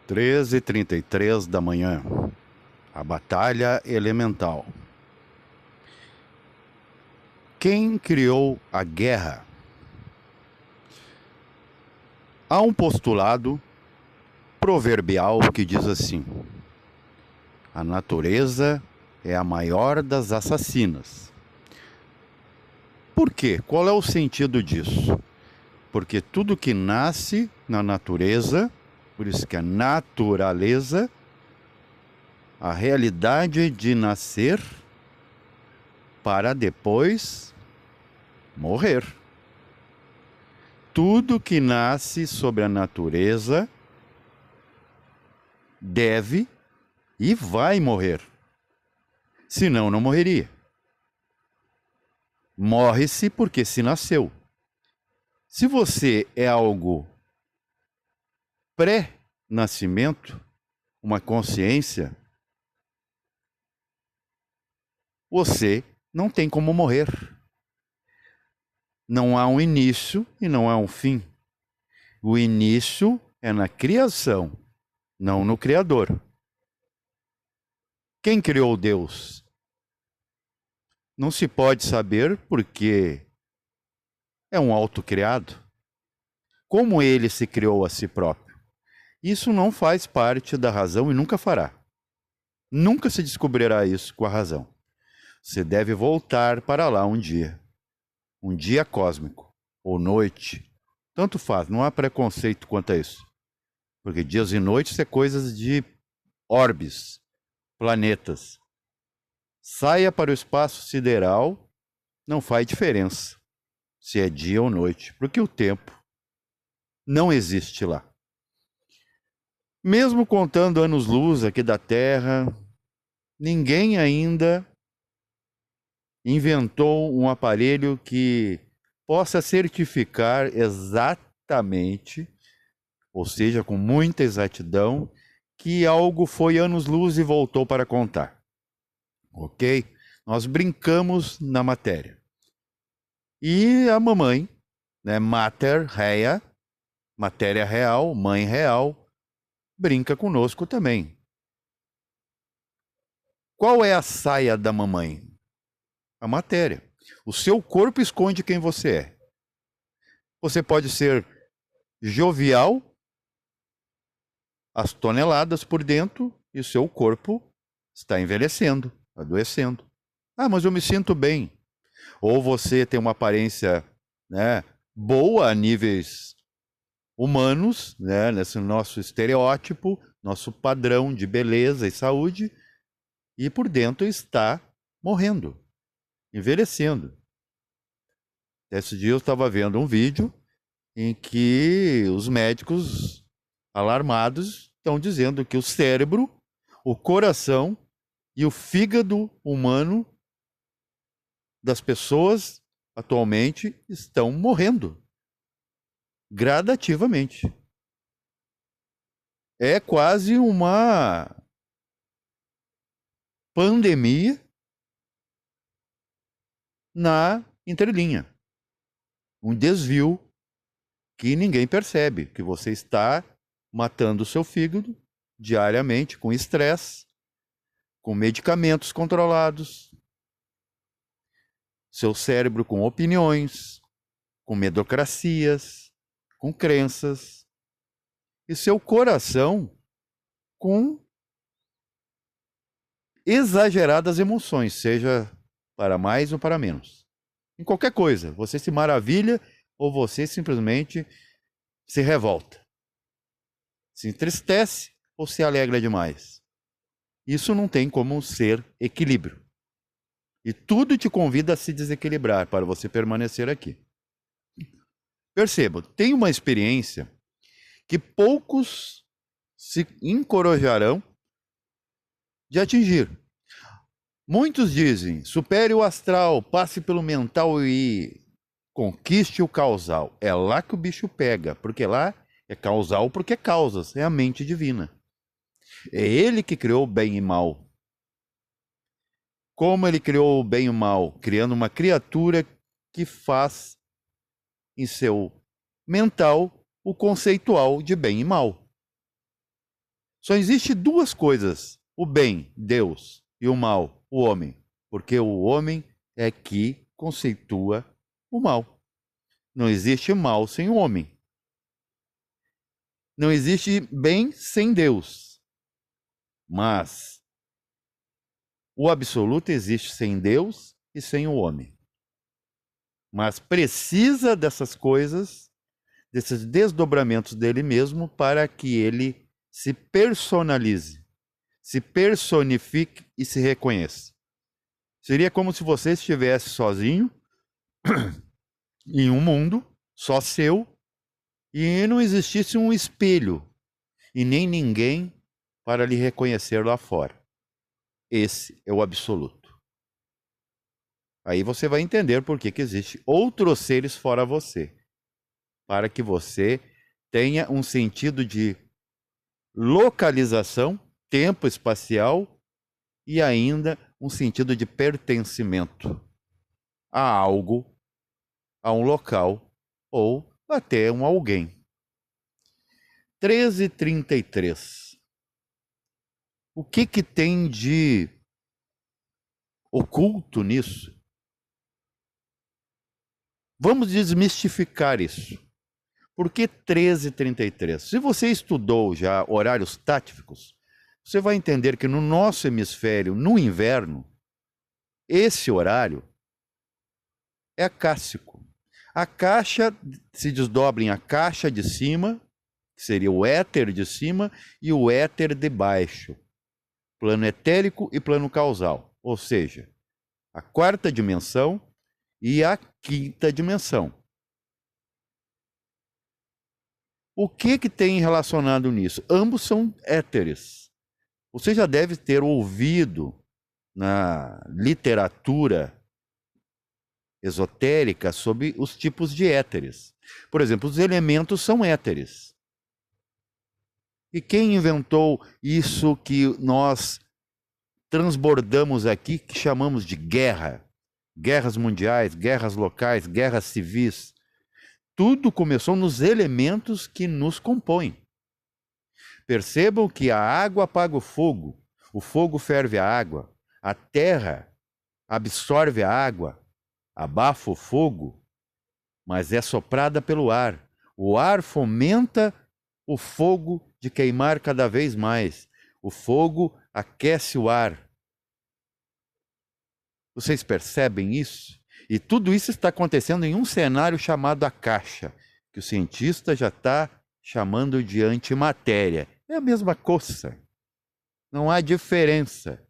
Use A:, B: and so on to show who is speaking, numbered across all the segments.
A: 13h33 da manhã. A batalha elemental. Quem criou a guerra? Há um postulado proverbial que diz assim: a natureza é a maior das assassinas. Por quê? Qual é o sentido disso? Porque tudo que nasce na natureza, por isso que a naturaleza, a realidade de nascer para depois morrer. Tudo que nasce sobre a natureza deve e vai morrer. Senão não morreria. Morre-se porque se nasceu. Se você é algo pré-nascimento, uma consciência, você não tem como morrer. Não há um início e não há um fim. O início é na criação, não no Criador. Quem criou Deus? Não se pode saber porque é um autocriado. Como ele se criou a si próprio? Isso não faz parte da razão e nunca fará. Nunca se descobrirá isso com a razão. Você deve voltar para lá um dia cósmico, ou noite. Tanto faz, não há preconceito quanto a isso. Porque dias e noites é coisas de orbes, planetas. Saia para o espaço sideral, não faz diferença se é dia ou noite, porque o tempo não existe lá. Mesmo contando anos-luz aqui da Terra, ninguém ainda inventou um aparelho que possa certificar exatamente, ou seja, com muita exatidão, que algo foi anos-luz e voltou para contar. Ok? Nós brincamos na matéria. E a mamãe, né, Mater Rea, matéria real, mãe real, brinca conosco também. Qual é a saia da mamãe? A matéria. O seu corpo esconde quem você é. Você pode ser jovial, as toneladas por dentro, e o seu corpo está envelhecendo, adoecendo. Ah, mas eu me sinto bem. Ou você tem uma aparência, né, boa a níveis humanos, né, nesse nosso estereótipo, nosso padrão de beleza e saúde, e por dentro está morrendo, envelhecendo. Esse dia eu estava vendo um vídeo em que os médicos alarmados estão dizendo que o cérebro, o coração e o fígado humano das pessoas atualmente estão morrendo gradativamente. É quase uma pandemia na entrelinha. Um desvio que ninguém percebe, que você está matando o seu fígado diariamente com estresse, com medicamentos controlados, seu cérebro com opiniões, com medocracias, com crenças, e seu coração com exageradas emoções, seja para mais ou para menos. Em qualquer coisa, você se maravilha ou você simplesmente se revolta. Se entristece ou se alegra demais. Isso não tem como ser equilíbrio. E tudo te convida a se desequilibrar para você permanecer aqui. Perceba, tem uma experiência que poucos se encorajarão de atingir. Muitos dizem, supere o astral, passe pelo mental e conquiste o causal. É lá que o bicho pega, porque lá é causal porque é causas, é a mente divina. É ele que criou o bem e mal. Como ele criou o bem e o mal? Criando uma criatura que faz em seu mental o conceitual de bem e mal. Só existe duas coisas: o bem, Deus, e o mal, o homem. Porque o homem é que conceitua o mal. Não existe mal sem o homem. Não existe bem sem Deus. Mas o absoluto existe sem Deus e sem o homem. Mas precisa dessas coisas, desses desdobramentos dele mesmo, para que ele se personalize, se personifique e se reconheça. Seria como se você estivesse sozinho em um mundo só seu e não existisse um espelho e nem ninguém para lhe reconhecer lá fora. Esse é o absoluto. Aí você vai entender por que existe outros seres fora você, para que você tenha um sentido de localização, tempo espacial e ainda um sentido de pertencimento a algo, a um local ou até um alguém. 1333. O que tem de oculto nisso? Vamos desmistificar isso. Por que 1333? Se você estudou já horários táticos, você vai entender que no nosso hemisfério, no inverno, esse horário é acássico. A caixa se desdobra em a caixa de cima, que seria o éter de cima, e o éter de baixo. Plano etérico e plano causal. Ou seja, a quarta dimensão e a quinta dimensão. O que tem relacionado nisso? Ambos são éteres. Você já deve ter ouvido na literatura esotérica sobre os tipos de éteres. Por exemplo, os elementos são éteres. E quem inventou isso que nós transbordamos aqui, que chamamos de guerra? Guerras mundiais, guerras locais, guerras civis. Tudo começou nos elementos que nos compõem. Percebam que a água apaga o fogo ferve a água, a terra absorve a água, abafa o fogo, mas é soprada pelo ar. O ar fomenta o fogo de queimar cada vez mais. O fogo aquece o ar. Vocês percebem isso? E tudo isso está acontecendo em um cenário chamado a caixa, que o cientista já está chamando de antimatéria. É a mesma coisa. Não há diferença.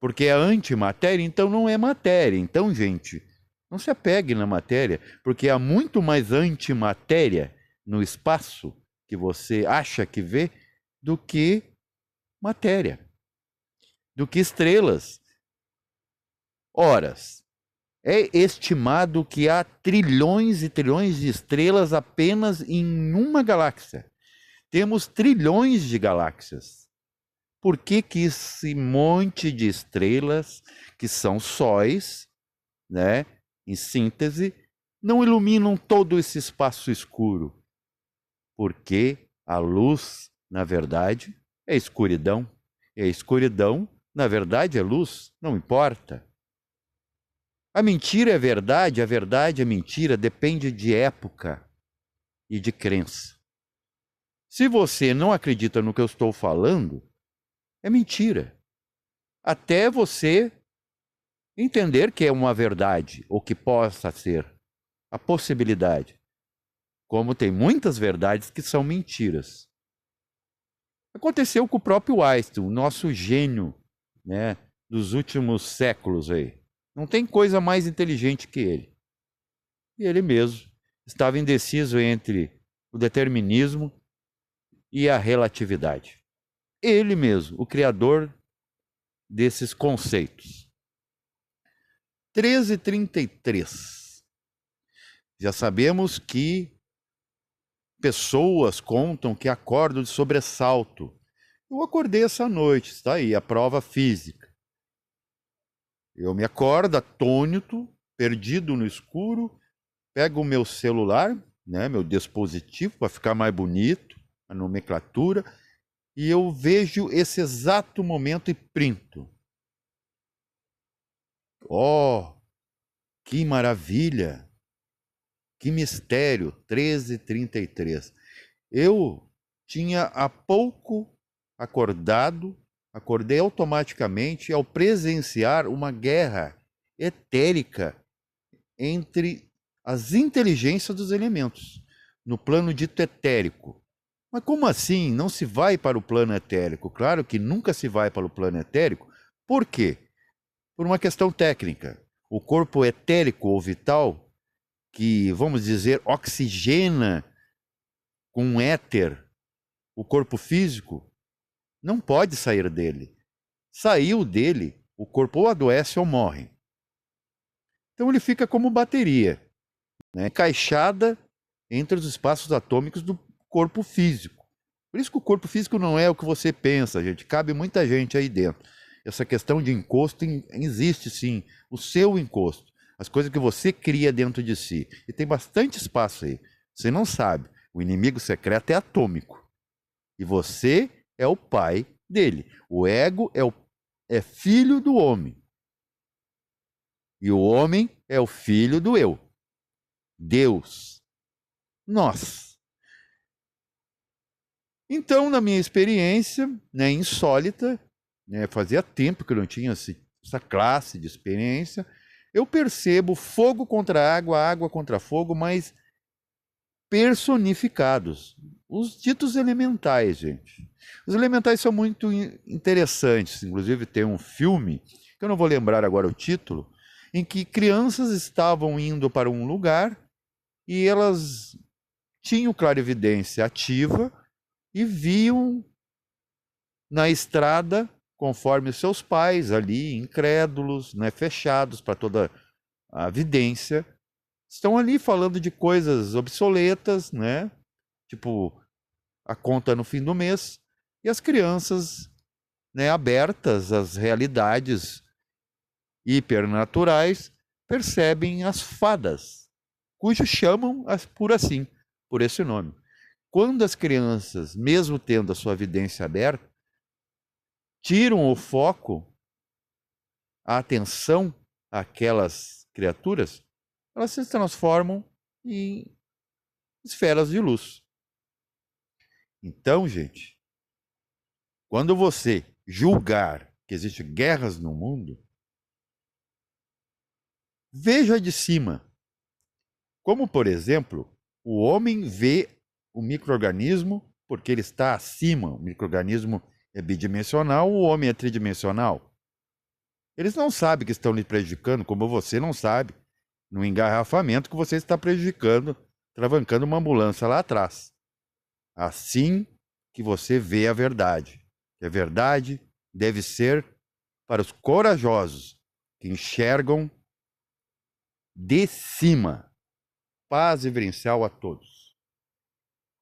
A: Porque é antimatéria, então não é matéria. Então, gente, não se apegue na matéria, porque há muito mais antimatéria no espaço que você acha que vê do que matéria, do que estrelas. Horas. É estimado que há trilhões e trilhões de estrelas apenas em uma galáxia. Temos trilhões de galáxias. Por que esse monte de estrelas, que são sóis, né, em síntese, não iluminam todo esse espaço escuro? Porque a luz, na verdade, é escuridão. E a escuridão, na verdade, é luz. Não importa. A mentira é verdade, a verdade é mentira, depende de época e de crença. Se você não acredita no que eu estou falando, é mentira. Até você entender que é uma verdade, ou que possa ser, a possibilidade. Como tem muitas verdades que são mentiras. Aconteceu com o próprio Einstein, o nosso gênio, né, dos últimos séculos aí. Não tem coisa mais inteligente que ele. E ele mesmo estava indeciso entre o determinismo e a relatividade. Ele mesmo, o criador desses conceitos. 1333. Já sabemos que pessoas contam que acordam de sobressalto. Eu acordei essa noite, está aí a prova física. Eu me acordo atônito, perdido no escuro, pego o meu celular, né, meu dispositivo, para ficar mais bonito, a nomenclatura, e eu vejo esse exato momento e printo. Oh, que maravilha! Que mistério! 13h33. Eu tinha há pouco acordei automaticamente ao presenciar uma guerra etérica entre as inteligências dos elementos, no plano dito etérico. Mas como assim? Não se vai para o plano etérico? Claro que nunca se vai para o plano etérico. Por quê? Por uma questão técnica. O corpo etérico ou vital, que, vamos dizer, oxigena com éter o corpo físico, não pode sair dele. Saiu dele, o corpo ou adoece ou morre. Então ele fica como bateria, né, encaixada entre os espaços atômicos do corpo físico. Por isso que o corpo físico não é o que você pensa, gente. Cabe muita gente aí dentro. Essa questão de encosto existe sim, o seu encosto, as coisas que você cria dentro de si. E tem bastante espaço aí. Você não sabe. O inimigo secreto é atômico. E você é o pai dele. O ego é filho do homem. E o homem é o filho do eu. Deus. Nós. Então, na minha experiência, né, insólita, né, fazia tempo que eu não tinha essa classe de experiência, eu percebo fogo contra água, água contra fogo, mas personificados. Os ditos elementais, gente. Os elementais são muito interessantes. Inclusive, tem um filme, que eu não vou lembrar agora o título, em que crianças estavam indo para um lugar e elas tinham clarividência ativa e viam na estrada, conforme seus pais ali, incrédulos, né, fechados para toda a vidência, estão ali falando de coisas obsoletas, né? Tipo, a conta no fim do mês, e as crianças, né, abertas às realidades hipernaturais, percebem as fadas, cujos chamam por esse nome. Quando as crianças, mesmo tendo a sua vidência aberta, tiram o foco, a atenção àquelas criaturas, elas se transformam em esferas de luz. Então, gente, quando você julgar que existem guerras no mundo, veja de cima. Como, por exemplo, o homem vê o micro-organismo porque ele está acima. O micro-organismo é bidimensional, o homem é tridimensional. Eles não sabem que estão lhe prejudicando, como você não sabe, no engarrafamento que você está prejudicando, travancando uma ambulância lá atrás. Assim que você vê a verdade. A verdade deve ser para os corajosos que enxergam de cima. Paz e vencial a todos.